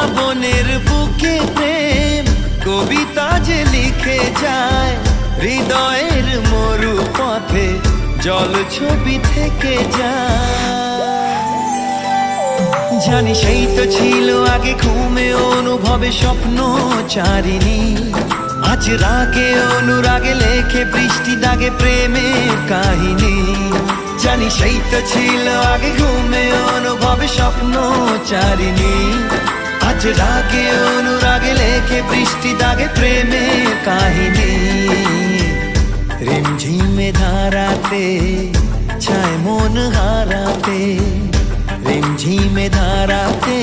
শ্রাবণের বুকে প্রেম কবিতা যে লিখে যায়, হৃদয়ের মরু পথে জল ছবি থেকে যায়। জানি সেই তো ছিল আগে ঘুমে অনুভবে স্বপ্ন চারিণী, আজ রাগে অনুরাগে লেখে বৃষ্টি দাগে প্রেমের কাহিনী। জানি সেই তো ছিল আগে ঘুমে অনুভবে স্বপ্ন চারিণী, আজ রাগে অনুরাগে লেখে বৃষ্টি দাগে প্রেমের কাহিনী। রিমঝিমে ধারাতে ছায় মন হারাতে, রিমঝিমে ধারাতে